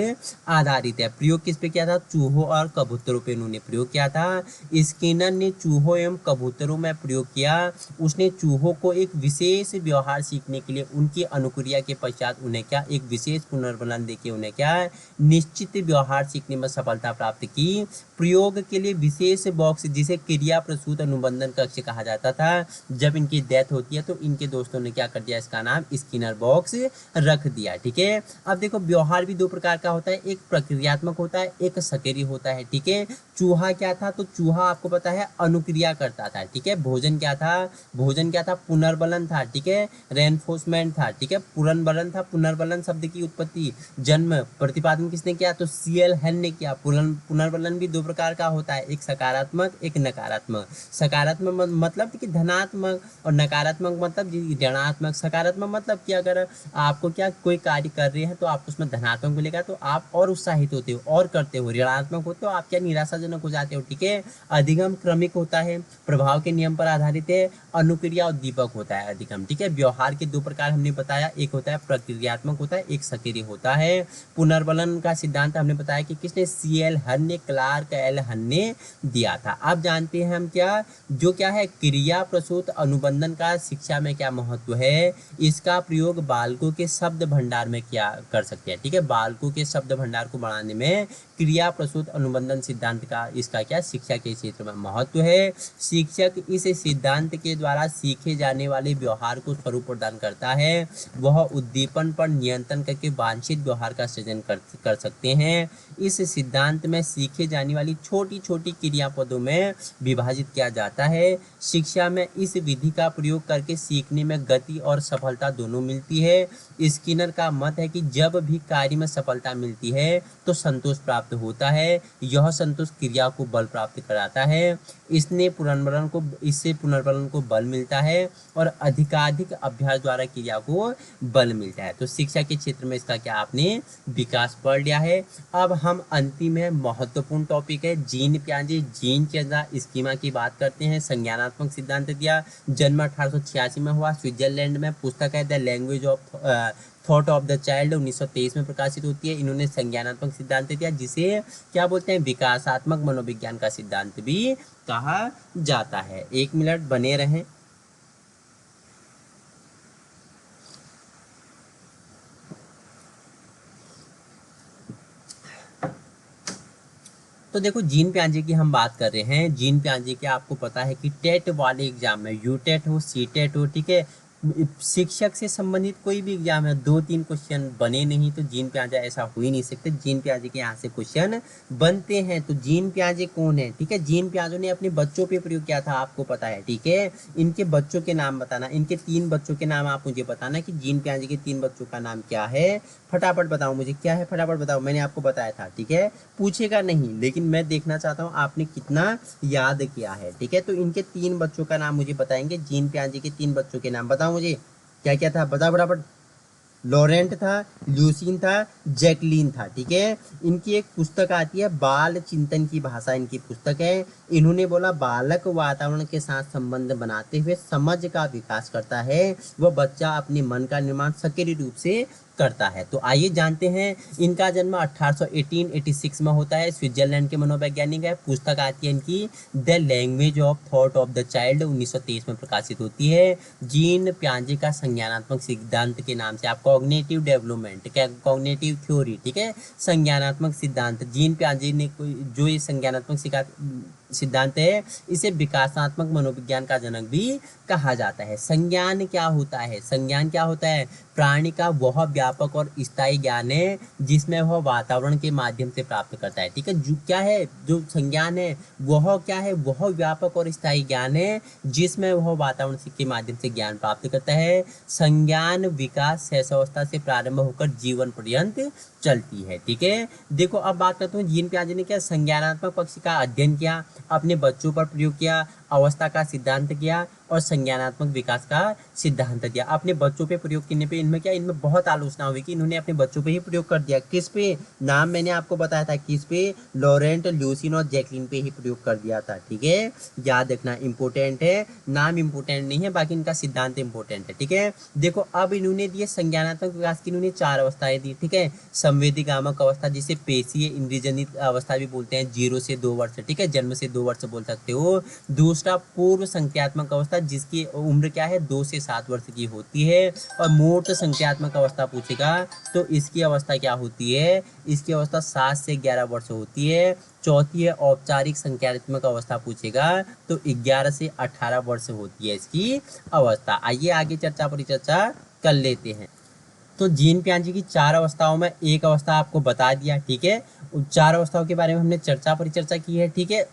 आधारित है। प्रयोग किस पे किया था? चूहों और कबूतरों पे उन्होंने प्रयोग किया था। स्किनर ने चूहों एवं कबूतरों में प्रयोग किया। उसने चूहों को एक विशेष व्यवहार सीखने के लिए उनकी अनुक्रिया के पश्चात उन्हें क्या एक विशेष पुनर्बलन देके उन्हें क्या निश्चित व्यवहार सीखने में सफलता प्राप्त की। प्रयोग के लिए विशेष बॉक्स जिसे क्रिया प्रसूत अनुबंधन कक्ष कहा जाता था, जब इनकी डेथ होती है तो इनके दोस्तों ने क्या कर दिया? इसका नाम स्किनर बॉक्स रख दिया। ठीक है, अब देखो व्यवहार भी दो प्रकार का होता है, एक प्रक्रियात्मक होता है, एक सक्रिय होता है। ठीक है, चूहा क्या था? तो चूहा आपको पता है अनुक्रिया करता था। ठीक है, भोजन क्या था? भोजन क्या था? पुनर्बलन था। ठीक है, रेनफोर्समेंट था। ठीक है, पुनर्बलन था। पुनर्बलन शब्द की उत्पत्ति जन्म प्रतिपादन किसने किया? तो CL हेन ने किया। पुनर्बलन भी दो प्रकार का होता है, एक सकारात्मक एक नकारात्मक। सकारात्मक मतलब कि धनात्मक और नकारात्मक मतलब ऋणात्मक। सकारात्मक मतलब कि अगर आपको क्या कोई कार्य कर रहे हैं तो आप उसमें धनात्मक मिलेगा तो आप और उत्साहित होते हो और करते हो। ऋणात्मक होते हो आप क्या निराशाजनक हो जाते हो। ठीक है, अधिगम क्रमिक होता है, प्रभाव के नियम पर आधारित है, अनुक्रिया उद्दीपक होता है अधिगम। ठीक है, व्यवहार के दो प्रकार हमने बताया, एक होता है प्रक्रियात्मक होता है, एक सक्रिय होता है। पुनर्बलन का सिद्धांत हमने बताया कि किसने? CL हन ने, क्लार्क L हन ने दिया था। अब जानते हैं हम क्या जो क्या है क्रिया प्रसूत अनुबंधन का शिक्षा में क्या महत्व है। इसका प्रयोग बालकों के शब्द शब्द भंडार में क्या कर सकते हैं, ठीक है। बालकों के शब्द भंडार को बढ़ाने में क्रिया प्रसूत अनुबंधन सिद्धांत का इसका क्या शिक्षा के क्षेत्र में महत्व है। शिक्षक इस सिद्धांत के द्वारा सीखे जाने वाले व्यवहार को स्वरूप प्रदान करता है। वह उद्दीपन पर नियंत्रण करके वांछित व्यवहार का सृजन कर सकते हैं। इस सिद्धांत में सीखे जाने वाली छोटी छोटी क्रियापदों में विभाजित किया जाता है। शिक्षा में इस विधि का प्रयोग करके सीखने में गति और सफलता दोनों मिलती है। स्किनर का मत है कि जब भी कार्य में सफलता मिलती है तो संतोष प्राप्त होता है। यह संतोष क्रिया को बल प्राप्त कराता है। इससे पुनर्बलन को बल मिलता है और अधिकाधिक अभ्यास द्वारा क्रिया को बल मिलता है। तो शिक्षा के क्षेत्र में इसका क्या आपने विकास पढ़ लिया है। अब हम अंतिम है महत्वपूर्ण टॉपिक है जीन पियाजे जीन चेंजा स्कीमा की बात करते हैं। संज्ञानात्मक सिद्धांत दिया, जन्म 1886 में हुआ, स्विट्जरलैंड में। पुस्तक है the language of thought of the child 1923 में प्रकाशित होती है। इन्होंने संज्ञानात्मक सिद्धांत दिया जिसे क्या बोलते हैं विकासात्मक मनोविज्ञान का सिद्धांत भी कहा जाता है। 1 मिनट बने रहें। तो देखो जीन पियाजे की हम बात कर रहे हैं। जीन पियाजे के आपको पता है कि टेट वाले एग्जाम में यूटेट हो सीटेट हो, ठीक है, शिक्षक से संबंधित कोई भी एग्जाम है 2-3 क्वेश्चन बने नहीं तो जीन पियाजे ऐसा हो ही नहीं सकते। जीन पियाजे के यहाँ से क्वेश्चन बनते हैं। तो जीन पियाजे कौन है, ठीक है। जीन पियाजे ने अपने बच्चों पे प्रयोग किया था, आपको पता है, ठीक है। इनके बच्चों के नाम बताना, इनके 3 बच्चों के नाम आप मुझे बताना कि जीन पियाजे के 3 बच्चों का नाम क्या है। फटाफट बताओ मुझे क्या है, फटाफट बताओ। मैंने आपको बताया था, ठीक है, पूछेगा नहीं लेकिन मैं देखना चाहता हूँ आपने कितना याद किया है, ठीक है। तो इनके 3 बच्चों का नाम मुझे बताएंगे। जीन पियाजे के 3 बच्चों के नाम बताओ मुझे, क्या क्या था, बताओ फटाफट। लॉरेंट था, ल्यूसीन था, जैकलीन था, ठीक है। इनकी एक पुस्तक आती है बाल चिंतन की भाषा, इनकी पुस्तक है। इन्होंने बोला बालक वातावरण के साथ संबंध बनाते हुए समझ का विकास करता है। वह बच्चा अपने मन का निर्माण सक्रिय रूप से करता है। तो आइए जानते हैं। इनका जन्म 1886 में होता है, स्विट्जरलैंड के मनोवैज्ञानिक है। पुस्तक आती है इनकी the language of thought of the child 1923 में प्रकाशित होती है। जीन पियाजे का संज्ञानात्मक सिद्धांत के नाम से आप कॉग्निटिव डेवलपमेंट, क्या कॉग्निटिव थ्योरी, ठीक है, संज्ञानात्मक सिद्धांत। जीन पियाजे ने जो ये संज्ञानात्मक सिद्धांत है इसे विकासात्मक मनोविज्ञान का जनक भी कहा जाता है। संज्ञान क्या होता है, संज्ञान क्या होता है, प्राणी का वह व्यापक और स्थायी ज्ञान है जिसमें वह वातावरण के माध्यम से प्राप्त करता है, ठीक है। जो क्या है, जो संज्ञान है वह क्या है, वह व्यापक और स्थायी ज्ञान है जिसमें वह वातावरण के माध्यम से ज्ञान प्राप्त करता है। संज्ञान विकास शैशवावस्था से प्रारंभ होकर जीवन पर्यंत चलती है, ठीक है। देखो अब बात करते हैं जीन पियाजे ने क्या संज्ञानात्मक पक्ष का अध्ययन किया, अपने बच्चों पर प्रयोग किया, अवस्था का सिद्धांत किया और संज्ञानात्मक विकास का सिद्धांत दिया। अपने बच्चों पे प्रयोग करने पे इनमें क्या, इनमें बहुत आलोचना हुई कि इन्होंने अपने बच्चों पे ही प्रयोग कर दिया। किस पे, नाम मैंने आपको बताया था किस पे, लॉरेंट, ल्यूसीन और जैकलीन पे ही प्रयोग कर दिया था, ठीक है। याद रखना इंपॉर्टेंट है, नाम इंपॉर्टेंट नहीं है, बाकी इनका सिद्धांत इंपॉर्टेंट है, ठीक है। देखो अब इन्होंने दिए संज्ञानात्मक विकास की इन्होंने 4 अवस्थाएं दी, ठीक है। संवेदीगामक अवस्था जिसे पेशीय इंद्रियजनित अवस्था भी बोलते हैं, 0 से 2 वर्ष, ठीक है, जन्म से 2 वर्ष बोल सकते हो। दूसरा पूर्व संख्यात्मक अवस्था जिसकी उम्र क्या है 2 से 7 वर्ष की होती है। और मूर्त संख्यात्मक अवस्था पूछेगा तो इसकी अवस्था क्या होती है, इसकी अवस्था 7 से 11 वर्ष होती है। चौथी है औपचारिक संख्यात्मक अवस्था पूछेगा तो 11 से 18 वर्ष होती है इसकी अवस्था। आइए आगे चर्चा परिचर्चा कर लेते हैं। तो जीन पियाजे की 4 अवस्थाओं में एक अवस्था आपको बता दिया, ठीक है। 4 अवस्थाओं के बारे में हमने चर्चा परिचर्चा की है, ठीक है।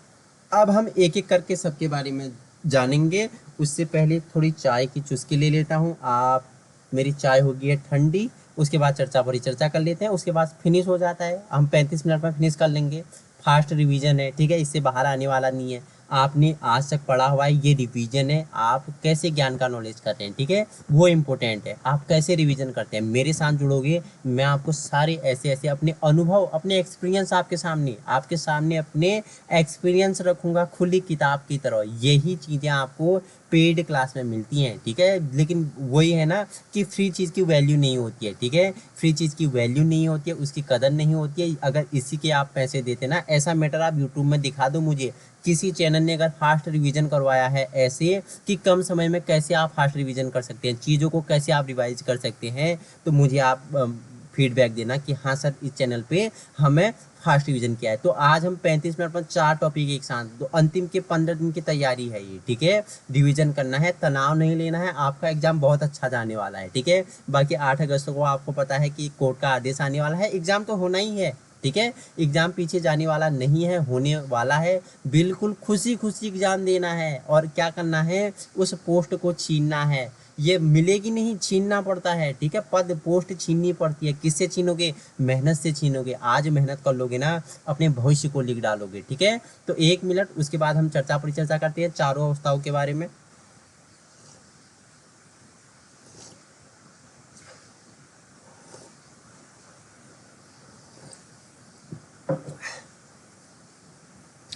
अब हम एक एक करके सबके बारे में जानेंगे। उससे पहले थोड़ी चाय की चुस्की ले लेता हूँ। आप, मेरी चाय होगी है ठंडी, उसके बाद चर्चा परिचर्चा कर लेते हैं, उसके बाद फिनिश हो जाता है। हम 35 मिनट में फिनिश कर लेंगे। फास्ट रिवीजन है, ठीक है, इससे बाहर आने वाला नहीं है। आपने आज तक पढ़ा हुआ है, ये रिवीजन है। आप कैसे ज्ञान का नॉलेज करते हैं, ठीक है, वो इम्पोर्टेंट है। आप कैसे रिवीजन करते हैं, मेरे साथ जुड़ोगे, मैं आपको सारे ऐसे ऐसे अपने अनुभव, अपने एक्सपीरियंस आपके सामने अपने एक्सपीरियंस रखूंगा खुली किताब की तरह। यही चीज़ें आपको पेड क्लास में मिलती हैं, ठीक है। लेकिन वही है ना कि फ्री चीज़ की वैल्यू नहीं होती है, ठीक है। फ्री चीज़ की वैल्यू नहीं होती है, उसकी कदर नहीं होती है। अगर इसी के आप पैसे देते ना, ऐसा मैटर आप यूट्यूब में दिखा दो मुझे, किसी चैनल ने अगर फास्ट रिवीजन करवाया है ऐसे कि कम समय में कैसे आप फास्ट रिवीजन कर सकते हैं, चीज़ों को कैसे आप रिवाइज कर सकते हैं, तो मुझे आप फीडबैक देना कि हाँ सर इस चैनल पे हमें फास्ट रिवीजन किया है। तो आज हम 35 मिनट में 4 टॉपिक एक साथ, तो अंतिम के 15 दिन की तैयारी है ये, ठीक है। रिवीजन करना है, तनाव नहीं लेना है, आपका एग्जाम बहुत अच्छा जाने वाला है, ठीक है। बाकी 8 अगस्त को आपको पता है कि कोर्ट का आदेश आने वाला है, एग्जाम तो होना ही है, ठीक है। एग्जाम पीछे जाने वाला नहीं है, होने वाला है, बिल्कुल खुशी खुशी एग्जाम देना है। और क्या करना है, उस पोस्ट को छीनना है, ये मिलेगी नहीं, छीनना पड़ता है, ठीक है। पद पोस्ट छीननी पड़ती है, किससे छीनोगे, मेहनत से छीनोगे। आज मेहनत कर लोगे ना, अपने भविष्य को लिख डालोगे, ठीक है। तो 1 मिनट, उसके बाद हम चर्चा परिचर्चा करते हैं चारों अवस्थाओं के बारे में।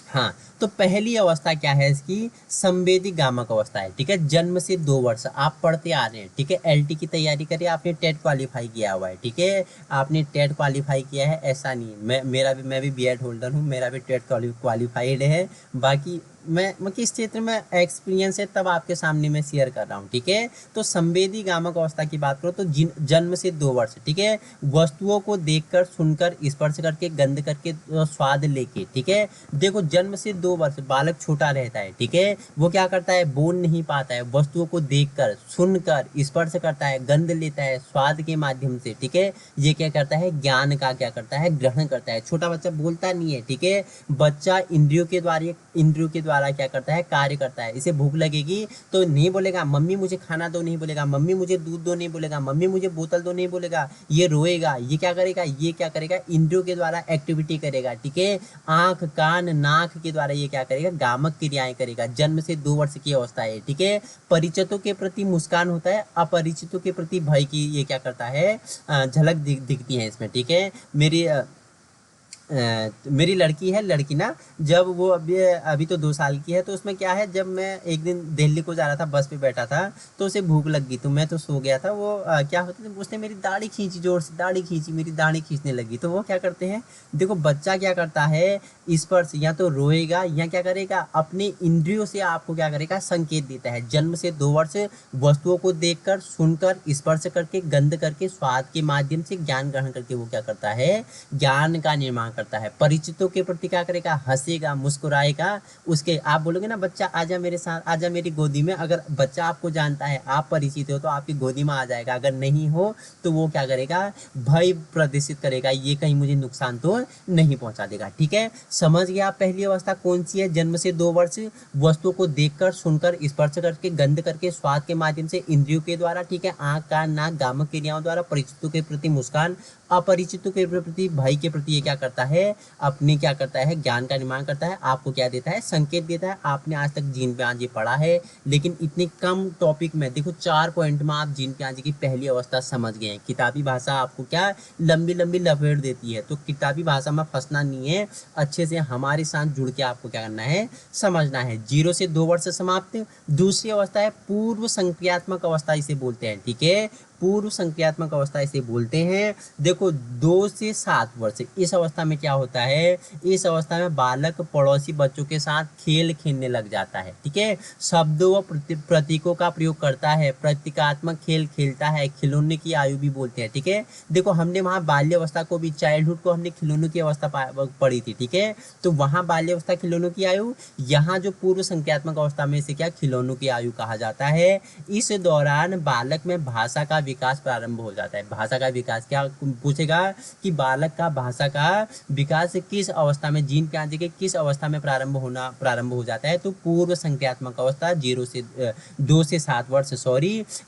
हाँ, तो पहली अवस्था क्या है इसकी, संवेदी गामक अवस्था है, ठीक है। जन्म से 2 वर्ष आप पढ़ते आ रहे हैं, ठीक है। एलटी की तैयारी करिए, आपने टेट क्वालिफाई किया हुआ है, ठीक है। आपने टेट क्वालिफाई किया है, ऐसा नहीं है, मैं भी बीएड होल्डर हूँ, मेरा भी टेट क्वालिफाइड है। बाकी मैं किस क्षेत्र में एक्सपीरियंस है तब आपके सामने मैं शेयर कर रहा हूँ, ठीक है। तो संवेदी गामक अवस्था की बात करो तो जन्म से 2 वर्ष, ठीक है। वस्तुओं को देखकर, सुनकर, स्पर्श करके, गंध करके, स्वाद लेके, ठीक है। देखो जन्म से 2 वर्ष बालक छोटा रहता है, ठीक है। वो क्या करता है, बोल नहीं पाता है, वस्तुओं को देखकर, सुनकर, स्पर्श करता है, गंध लेता है स्वाद के माध्यम से, ठीक है। ये क्या करता है, ज्ञान का क्या करता है, ग्रहण करता है। छोटा बच्चा बोलता नहीं है, ठीक है। बच्चा इंद्रियों के द्वारा क्या करता है, कार्य करता है। इसे भूख लगेगी तो नहीं बोलेगा मम्मी मुझे खाना दो, नहीं बोलेगा मम्मी मुझे दूध दो, नहीं बोलेगा मम्मी मुझे बोतल दो, नहीं बोलेगा। ये रोएगा, ये क्या करेगा, ये क्या करेगा, इंद्रियों के द्वारा एक्टिविटी करेगा, ठीक है। आंख, कान, नाक के द्वारा ये क्या करेगा, गामक क्रियाएं करेगा। जन्म से 2 वर्ष की अवस्था है, ठीक है। परिचितों के प्रति मुस्कान होता है, अपरिचितों के प्रति भय की ये क्या करता है, झलक दिखती है इसमें, ठीक है। मेरी लड़की है, लड़की ना, जब वो अभी तो 2 साल की है, तो उसमें क्या है, जब मैं एक दिन दिल्ली को जा रहा था, बस पे बैठा था, तो उसे भूख लग गई, तो मैं तो सो गया था। वो क्या होता है, उसने मेरी दाढ़ी खींची, जोर से दाढ़ी खींची, मेरी दाढ़ी खींचने लगी। तो वो क्या करते हैं, देखो बच्चा क्या करता है, स्पर्श या तो रोएगा या क्या करेगा, अपने इंद्रियों से आपको क्या करेगा, संकेत देता है। जन्म से 2 वर्ष वस्तुओं को देखकर, सुनकर, स्पर्श करके, गंध करके, स्वाद के माध्यम से ज्ञान ग्रहण करके वो क्या करता है, ज्ञान का निर्माण करता है। परिचितों के प्रति क्या करेगा, हंसेगा, मुस्कुराएगा। उसके आप बोलोगे ना बच्चा आजा मेरे साथ, आजा मेरी गोदी में, अगर बच्चा आपको जानता है, आप परिचित हो, तो आपकी गोदी में आ जाएगा। अगर नहीं हो तो वो क्या करेगा, भय प्रदर्शित करेगा, ये कहीं मुझे नुकसान तो नहीं पहुंचा देगा, ठीक है। समझ गया आप पहली अवस्था कौन सी है, जन्म से 2 वर्ष वस्तुओं को देखकर, सुनकर, स्पर्श करके, गंध करके, स्वाद के माध्यम से, इंद्रियों के द्वारा, ठीक है। आंख, कान, नाक, गामक क्रियाओं द्वारा, परिचितों के प्रति मुस्कान, अपरिचितों के प्रति, भय के प्रति ये क्या करता है, अपने क्या करता है, ज्ञान का निर्माण करता है। आपको क्या देता है, संकेत देता है। आपने आज तक जीन प्याजी पढ़ा है, लेकिन इतने कम टॉपिक में देखो 4 पॉइंट में आप जीन प्याजी की पहली अवस्था समझ गए हैं। किताबी भाषा आपको क्या लंबी लंबी लपेट देती है, तो किताबी भाषा में फंसना नहीं है, अच्छे से हमारे साथ जुड़ के आपको क्या करना है, समझना है। 0 से 2 वर्ष समाप्त। दूसरी अवस्था है पूर्व संक्रियात्मक अवस्था, इसे बोलते हैं, ठीक है। पूर्व संक्रियात्मक अवस्था इसे बोलते हैं। देखो 2 से 7 वर्ष, इस अवस्था में क्या होता है, इस अवस्था में बालक पड़ोसी बच्चों के साथ खेल खेलने लग जाता है, ठीक है। शब्दों व प्रतीकों का प्रयोग करता है, प्रतीकात्मक खेल खेलता है, खिलौने की आयु भी बोलते हैं, ठीक है। देखो हमने वहाँ बाल्य अवस्था को भी, चाइल्डहुड को हमने खिलौनों की अवस्था पढ़ी थी, ठीक है। तो वहाँ बाल्य अवस्था खिलौनों की आयु, यहाँ जो पूर्व संक्रियात्मक अवस्था में इसे क्या खिलौनों की आयु कहा जाता है। इस दौरान बालक में भाषा का विकास प्रारंभ हो जाता है। भाषा का विकास क्या पूछेगा कि बालक का भाषा का विकास किस अवस्था में, जीन प्याजे के किस अवस्था में प्रारंभ हो जाता है, तो पूर्व संक्रियात्मक अवस्था 2 से 7 वर्ष,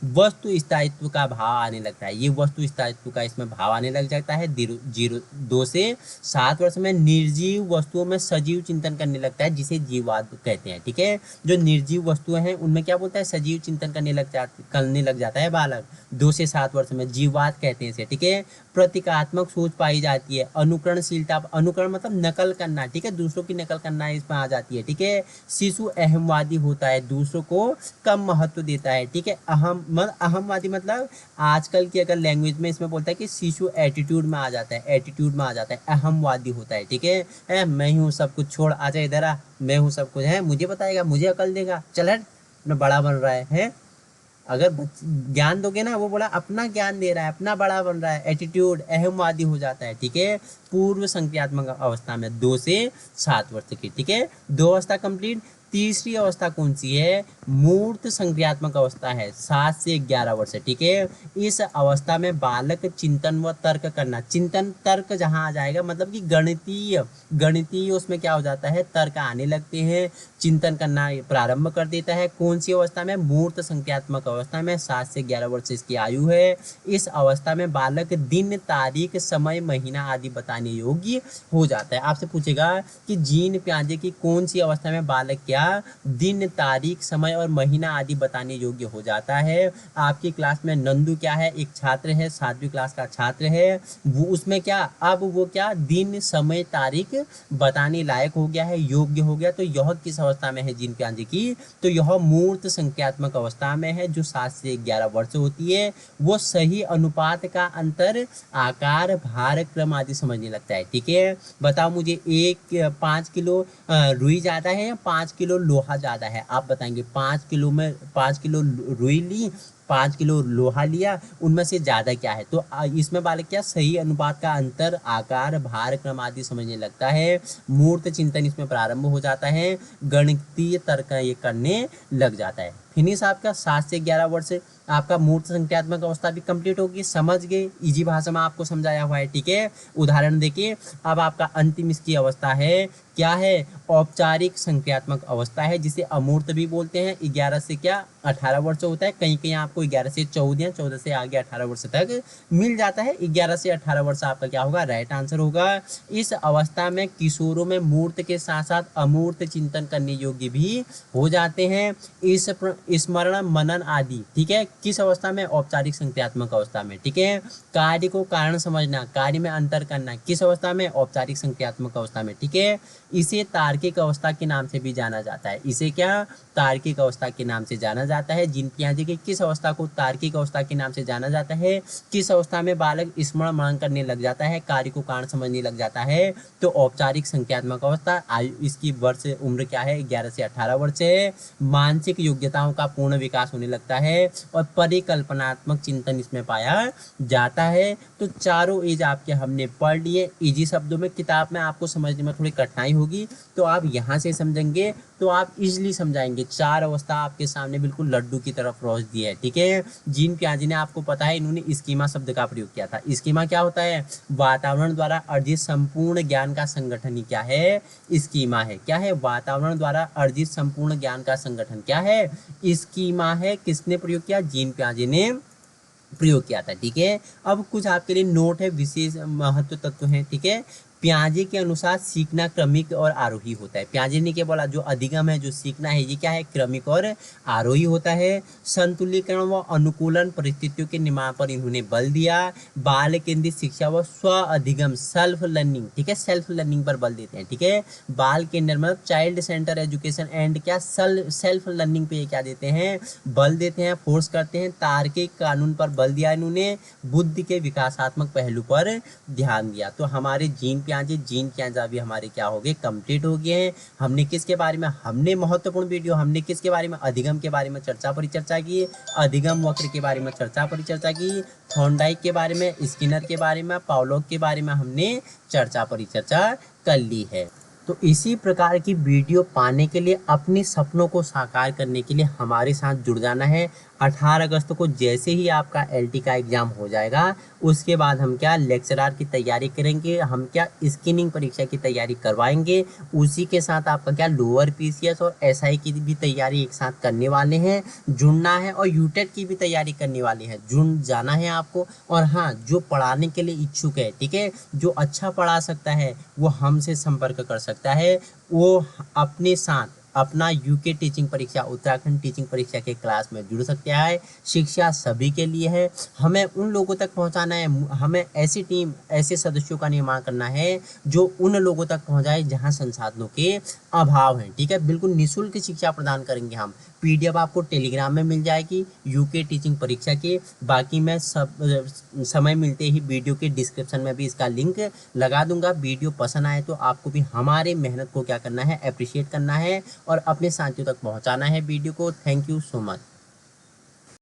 वस्तु स्थायित्व का भाव आने लगता है। ये वस्तु स्थायित्व का इसमें भाव आने लग जाता है। 2 से 7 वर्ष में निर्जीव वस्तुओं में सजीव चिंतन करने लगता है, जिसे जीववाद कहते हैं, ठीक है। जो निर्जीव वस्तुएं हैं उनमें क्या बोलता है, सजीव चिंतन करने लग जाता है बालक। 2 से 7 वर्ष में, जीवात कहते हैं इसे, ठीक है। प्रतीकात्मक सोच पाई जाती है, अनुकरणशीलता, अनुकरण मतलब नकल करना, ठीक है, दूसरों की नकल करना इसमें आ जाती है, ठीक है। शिशु अहमवादी होता है, दूसरों को कम महत्व देता है, ठीक है। अहमवादी मतलब आजकल की अगर लैंग्वेज में इसमें बोलता है कि शिशु एटीट्यूड में आ जाता है, एटीट्यूड में आ जाता है, अहमवादी होता है, ठीक है। मैं ही हूँ सब कुछ, छोड़ आजा इधर आ, मैं हूँ सब कुछ है, मुझे बताएगा, मुझे अकल देगा, चल हट, मैं बड़ा बन रहा है। अगर ज्ञान दोगे ना, वो बोला अपना ज्ञान दे रहा है, अपना बड़ा बन रहा है, एटीट्यूड, अहमवादी हो जाता है, ठीक है। पूर्व संक्रियात्मक अवस्था में 2 से 7 वर्ष की, ठीक है। 2 अवस्था कंप्लीट। तीसरी अवस्था कौन सी है? मूर्त संक्रियात्मक अवस्था है, 7 से 11 वर्ष, ठीक है। इस अवस्था में बालक चिंतन व तर्क करना, चिंतन तर्क जहां आ जाएगा मतलब कि गणितीय उसमें क्या हो जाता है, तर्क आने लगते हैं, चिंतन करना प्रारंभ कर देता है। कौन सी अवस्था में? मूर्त संख्यात्मक अवस्था में, 7 से 11 वर्ष इसकी आयु है। इस अवस्था में बालक दिन, तारीख, समय, महीना आदि बताने योग्य हो जाता है। आपसे पूछेगा कि जीन पियाजे की कौन सी अवस्था में बालक क्या दिन, तारीख, समय और महीना आदि बताने योग्य हो जाता है? आपकी क्लास में नंदू क्या है, एक छात्र है, 7वीं क्लास का छात्र है, वो उसमें क्या अब वो क्या दिन, समय, तारीख बताने लायक हो गया है, योग्य हो गया। तो यह किस अवस्था में है जीन पियाजे की? तो यह मूर्त संख्यात्मक अवस्था में है, जो 7 से 11 वर्ष होती है। वो सही अनुपात का अंतर, आकार, भार, क्रम आदि समझने लगता है, ठीक है। बताओ मुझे, 5 किलो रुई ज्यादा है या 5 किलो लोहा ज्यादा है? आप बताएंगे। 5 किलो रुई ली, 5 किलो लोहा लिया, उनमें से ज्यादा क्या है? तो इसमें बालक क्या सही अनुपात का अंतर, आकार, भार, क्रम आदि समझने लगता है। मूर्त चिंतन इसमें प्रारंभ हो जाता है, गणितीय तर्क ये करने लग जाता है। फिनिश आपका 7 से 11 वर्ष आपका मूर्त संख्यात्मक अवस्था भी कंप्लीट होगी। समझ गए, इजी भाषा में आपको समझाया हुआ है, ठीक है। उदाहरण देखिए, अब आपका अंतिम इसकी अवस्था है, क्या है? औपचारिक संख्यात्मक अवस्था है, जिसे अमूर्त भी बोलते हैं। 11 से क्या 18 वर्ष होता है, कहीं कहीं आपको 11 से 14, 14 से आगे 18 वर्ष तक मिल जाता है। 11 से 18 वर्ष आपका क्या होगा? राइट आंसर होगा। इस अवस्था में किशोरों में मूर्त के साथ साथ अमूर्त चिंतन करने योग्य भी हो जाते हैं, इस स्मरण, मनन आदि, ठीक है। किस अवस्था में? औपचारिक संख्यात्मक अवस्था में, ठीक है। कार्य को कारण समझना, कार्य में अंतर करना, किस अवस्था में? औपचारिक संख्यात्मक अवस्था में, ठीक है। इसे तार्किक अवस्था के नाम से भी जाना जाता है। इसे क्या? तार्किक अवस्था के नाम से जाना जाता है। जीन पियाजे की किस अवस्था को तार्किक अवस्था के नाम से जाना जाता है? किस अवस्था में बालक स्मरण मनन करने लग जाता है, कार्य को कारण समझने लग जाता है? तो औपचारिक संख्यात्मक अवस्था। आयु इसकी वर्ष उम्र क्या है? 11 से 18 वर्ष है। मानसिक योग्यताओं का पूर्ण विकास होने लगता है और परिकल्पनात्मक चिंतन इसमें पाया जाता है। तो चारों एज आपके हमने पढ़ लिए। इजी शब्दों में किताब में आपको समझने में थोड़ी कठिनाई होगी, तो आप यहाँ से समझेंगे तो आप इजीली समझाएंगे। 4 अवस्था आपके सामने बिल्कुल लड्डू की तरफ रोज दी है, ठीक है। जीन पियाजे ने आपको पता है, इन्होंने स्कीमा शब्द का प्रयोग किया था। स्कीमा क्या होता है? वातावरण द्वारा अर्जित संपूर्ण ज्ञान का संगठन ही क्या है? स्कीमा है। क्या है? वातावरण द्वारा अर्जित संपूर्ण ज्ञान का संगठन क्या है? स्कीमा है। किसने प्रयोग किया? जीन पियाजे ने प्रयोग किया था, ठीक है। अब कुछ आपके लिए नोट है, विशेष महत्व तत्व है, ठीक है। पियाजे के अनुसार सीखना क्रमिक और आरोही होता है। पियाजे ने क्या बोला? जो अधिगम है, जो सीखना है, ये क्या है? क्रमिक और आरोही होता है। संतुलीकरण व अनुकूलन परिस्थितियों के निर्माण पर इन्होंने बल दिया। बाल केंद्रित शिक्षा व स्व अधिगम, सेल्फ लर्निंग, ठीक है, सेल्फ लर्निंग पर बल देते हैं, ठीक है। बाल केंद्र मतलब चाइल्ड सेंटर एजुकेशन एंड क्या सेल्फ लर्निंग पे क्या देते हैं? बल देते हैं, फोर्स करते हैं। तार्किक कानून पर बल दिया इन्होंने। बुद्धि के विकासात्मक पहलू पर ध्यान दिया। तो हमारे जीन पियाजे भी हमारे क्या हो गए? कंप्लीट हो गए हैं। हमने किसके बारे में? हमने महत्वपूर्ण वीडियो हमने किसके बारे में? अधिगम के बारे में चर्चा परिचर्चा की, अधिगम वक्र के बारे में चर्चा परिचर्चा की, थॉर्नडाइक के बारे में, स्किनर के बारे में, पावलोव के बारे में हमने चर्चा परिचर्चा कर ली है। तो इसी प्रकार की वीडियो पाने के लिए, अपने सपनों को साकार करने के लिए हमारे साथ जुड़ जाना है। 18 अगस्त को जैसे ही आपका एलटी का एग्जाम हो जाएगा, उसके बाद हम क्या लेक्चरर की तैयारी करेंगे, हम क्या स्क्रीनिंग परीक्षा की तैयारी करवाएंगे। उसी के साथ आपका क्या लोअर पीसीएस और एसआई की भी तैयारी एक साथ करने वाले हैं। जुड़ना है और यूटेट की भी तैयारी करने वाले हैं, जुड़ जाना है आपको। और हाँ, जो पढ़ाने के लिए इच्छुक है, ठीक है, जो अच्छा पढ़ा सकता है वो हमसे संपर्क कर सकता है। वो अपने साथ अपना यूके टीचिंग परीक्षा, उत्तराखंड टीचिंग परीक्षा के क्लास में जुड़ सकते हैं। शिक्षा सभी के लिए है, हमें उन लोगों तक पहुंचाना है, हमें ऐसी टीम, ऐसे सदस्यों का निर्माण करना है जो उन लोगों तक पहुंचाए जहां संसाधनों के अभाव है। ठीक है, बिल्कुल निःशुल्क शिक्षा प्रदान करेंगे हम। पीडीएफ आपको टेलीग्राम में मिल जाएगी यूके टीचिंग परीक्षा के। बाकी मैं सब समय मिलते ही वीडियो के डिस्क्रिप्शन में भी इसका लिंक लगा दूंगा। वीडियो पसंद आए तो आपको भी हमारे मेहनत को क्या करना है, अप्रिशिएट करना है और अपने साथियों तक पहुंचाना है वीडियो को। Thank you so much.